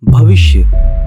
भविष्य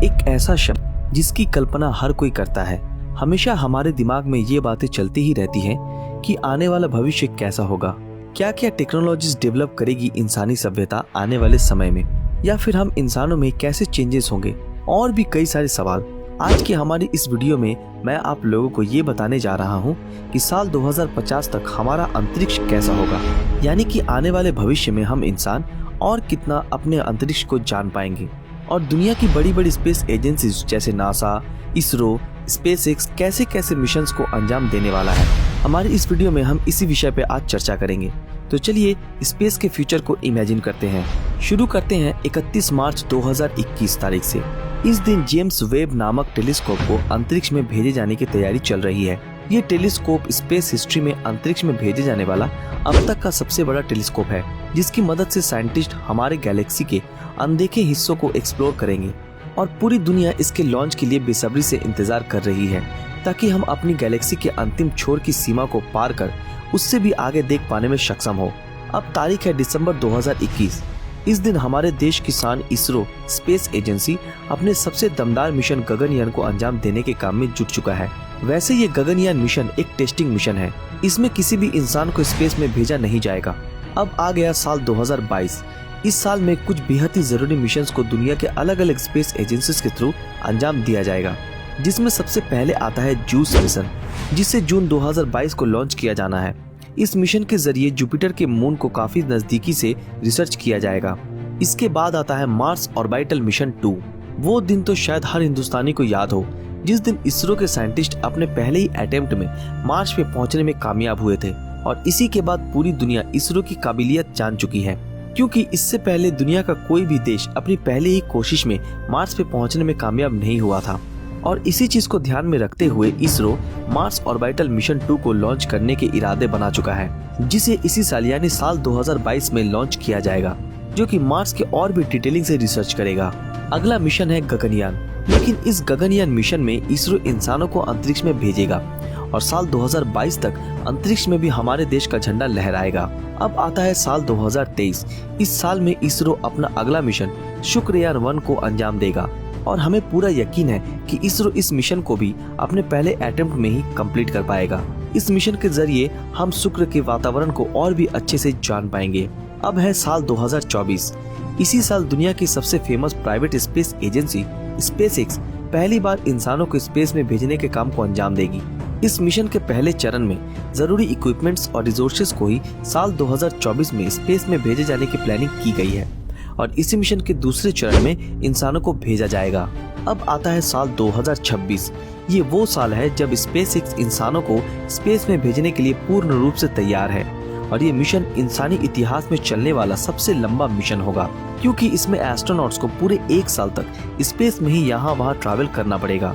एक ऐसा शब्द जिसकी कल्पना हर कोई करता है। हमेशा हमारे दिमाग में ये बातें चलती ही रहती हैं कि आने वाला भविष्य कैसा होगा, क्या क्या टेक्नोलॉजीज डेवलप करेगी इंसानी सभ्यता आने वाले समय में, या फिर हम इंसानों में कैसे चेंजेस होंगे, और भी कई सारे सवाल। आज की हमारी इस वीडियो में मैं आप लोगों को ये बताने जा रहा हूँ कि साल 2050 तक हमारा अंतरिक्ष कैसा होगा, यानी कि आने वाले भविष्य में हम इंसान और कितना अपने अंतरिक्ष को जान पाएंगे, और दुनिया की बड़ी बड़ी स्पेस एजेंसीज जैसे नासा, इसरो, स्पेसएक्स कैसे कैसे मिशंस को अंजाम देने वाला है। हमारी इस वीडियो में हम इसी विषय पे आज चर्चा करेंगे। तो चलिए स्पेस के फ्यूचर को इमेजिन करते हैं। शुरू करते हैं 31 मार्च 2021 तारीख से। इस दिन जेम्स वेब नामक टेलीस्कोप को अंतरिक्ष में भेजे जाने की तैयारी चल रही है। ये टेलीस्कोप स्पेस हिस्ट्री में अंतरिक्ष में भेजे जाने वाला अब तक का सबसे बड़ा टेलीस्कोप है, जिसकी मदद से साइंटिस्ट हमारे गैलेक्सी के अनदेखे हिस्सों को एक्सप्लोर करेंगे, और पूरी दुनिया इसके लॉन्च के लिए बेसब्री से इंतजार कर रही है ताकि हम अपनी गैलेक्सी के अंतिम छोर की सीमा को पार कर उससे भी आगे देख पाने में सक्षम हो। अब तारीख है दिसंबर 2021। इस दिन हमारे देश की शान इसरो स्पेस एजेंसी अपने सबसे दमदार मिशन गगनयान को अंजाम देने के काम में जुट चुका है। वैसे ये गगनयान मिशन एक टेस्टिंग मिशन है, इसमें किसी भी इंसान को स्पेस में भेजा नहीं जाएगा। अब आ गया साल 2022। इस साल में कुछ बेहद ही जरूरी मिशंस को दुनिया के अलग अलग स्पेस एजेंसीज के थ्रू अंजाम दिया जाएगा, जिसमें सबसे पहले आता है जूस मिशन, जिसे जून 2022 को लॉन्च किया जाना है। इस मिशन के जरिए जुपिटर के मून को काफी नजदीकी से रिसर्च किया जाएगा। इसके बाद आता है मार्स ऑर्बिटल मिशन 2। वो दिन तो शायद हर हिंदुस्तानी को याद हो, जिस दिन इसरो के साइंटिस्ट अपने पहले ही अटेम्प्ट में मार्स पे पहुंचने में कामयाब हुए थे, और इसी के बाद पूरी दुनिया इसरो की काबिलियत जान चुकी है, क्योंकि इससे पहले दुनिया का कोई भी देश अपनी पहले ही कोशिश में मार्स पे पहुंचने में कामयाब नहीं हुआ था। और इसी चीज को ध्यान में रखते हुए इसरो मार्स ऑर्बिटल मिशन 2 को लॉन्च करने के इरादे बना चुका है, जिसे इसी साल यानी साल 2022 में लॉन्च किया जाएगा, जो कि मार्स के और भी डिटेलिंग से रिसर्च करेगा। अगला मिशन है गगनयान, लेकिन इस गगनयान मिशन में इसरो इंसानों को अंतरिक्ष में भेजेगा, और साल 2022 तक अंतरिक्ष में भी हमारे देश का झंडा लहराएगा। अब आता है साल 2023। इस साल में इसरो अपना अगला मिशन शुक्रयान 1 को अंजाम देगा, और हमें पूरा यकीन है कि इसरो इस मिशन को भी अपने पहले अटेम्प्ट में ही कंप्लीट कर पाएगा। इस मिशन के जरिए हम शुक्र के वातावरण को और भी अच्छे से जान पाएंगे। अब है साल 2024। इसी साल दुनिया की सबसे famous private space agency SpaceX पहली बार इंसानों को स्पेस में भेजने के काम को अंजाम देगी। इस मिशन के पहले चरण में जरूरी इक्विपमेंट्स और रिसोर्सेज को ही साल 2024 में स्पेस में भेजे जाने की प्लानिंग की गई है, और इसी मिशन के दूसरे चरण में इंसानों को भेजा जाएगा। अब आता है साल 2026। ये वो साल है जब स्पेसएक्स इंसानों को स्पेस में भेजने के लिए पूर्ण रूप से तैयार है, और ये मिशन इंसानी इतिहास में चलने वाला सबसे लंबा मिशन होगा, क्योंकि इसमें एस्ट्रोनॉट्स को पूरे 1 साल तक स्पेस में ही यहाँ वहाँ ट्रैवल करना पड़ेगा।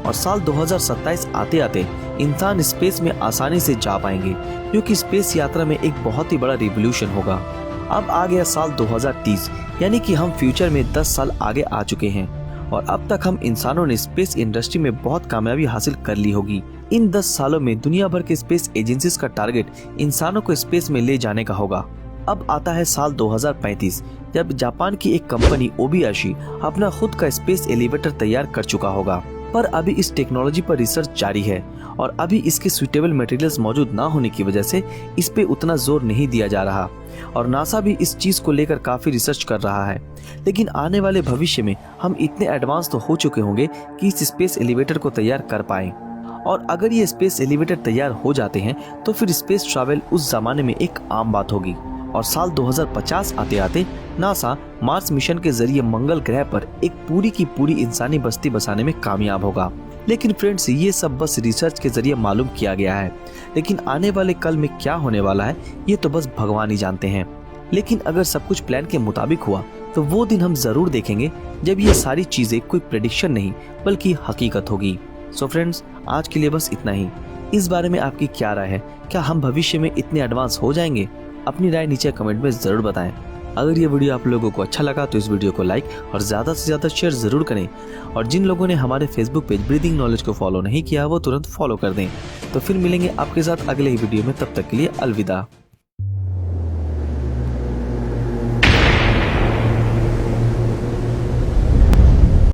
और साल 2027 आते आते इंसान स्पेस में आसानी से जा पाएंगे, क्योंकि स्पेस यात्रा में एक बहुत ही बड़ा रिवॉल्यूशन होगा। अब आ गया साल 2030, यानी कि हम फ्यूचर में 10 साल आगे आ चुके हैं, और अब तक हम इंसानों ने स्पेस इंडस्ट्री में बहुत कामयाबी हासिल कर ली होगी। इन 10 सालों में दुनिया भर के स्पेस एजेंसीज का टारगेट इंसानों को स्पेस में ले जाने का होगा। अब आता है साल 2035, जब जापान की एक कंपनी ओबीयाशी अपना खुद का स्पेस एलिवेटर तैयार कर चुका होगा, पर अभी इस टेक्नोलॉजी पर रिसर्च जारी है, और अभी इसके सुटेबल मटेरियल्स मौजूद ना होने की वजह से इस पे उतना जोर नहीं दिया जा रहा, और नासा भी इस चीज को लेकर काफी रिसर्च कर रहा है। लेकिन आने वाले भविष्य में हम इतने एडवांस तो हो चुके होंगे कि इस स्पेस एलिवेटर को तैयार कर पाएं, और अगर ये स्पेस एलिवेटर तैयार हो जाते हैं तो फिर स्पेस ट्रैवल उस जमाने में एक आम बात होगी। और साल 2050 आते आते नासा मार्स मिशन के जरिए मंगल ग्रह पर एक पूरी की पूरी इंसानी बस्ती बसाने में कामयाब होगा। लेकिन फ्रेंड्स, ये सब बस रिसर्च के जरिए मालूम किया गया है, लेकिन आने वाले कल में क्या होने वाला है ये तो बस भगवान ही जानते हैं। लेकिन अगर सब कुछ प्लान के मुताबिक हुआ तो वो दिन हम जरूर देखेंगे जब ये सारी चीजें कोई प्रेडिक्शन नहीं बल्कि हकीकत होगी। सो फ्रेंड्स, आज के लिए बस इतना ही। इस बारे में आपकी क्या राय है? क्या हम भविष्य में इतने एडवांस हो जाएंगे? अपनी राय नीचे कमेंट में जरूर बताएं। अगर ये वीडियो आप लोगों को अच्छा लगा तो इस वीडियो को लाइक और ज़्यादा से ज़्यादा शेयर ज़रूर करें, और जिन लोगों ने हमारे फेसबुक पेज ब्रीदिंग नॉलेज को फॉलो नहीं किया वो तुरंत फॉलो कर दें। तो फिर मिलेंगे आपके साथ अगले ही वीडियो में, तब तक के लिए अलविदा।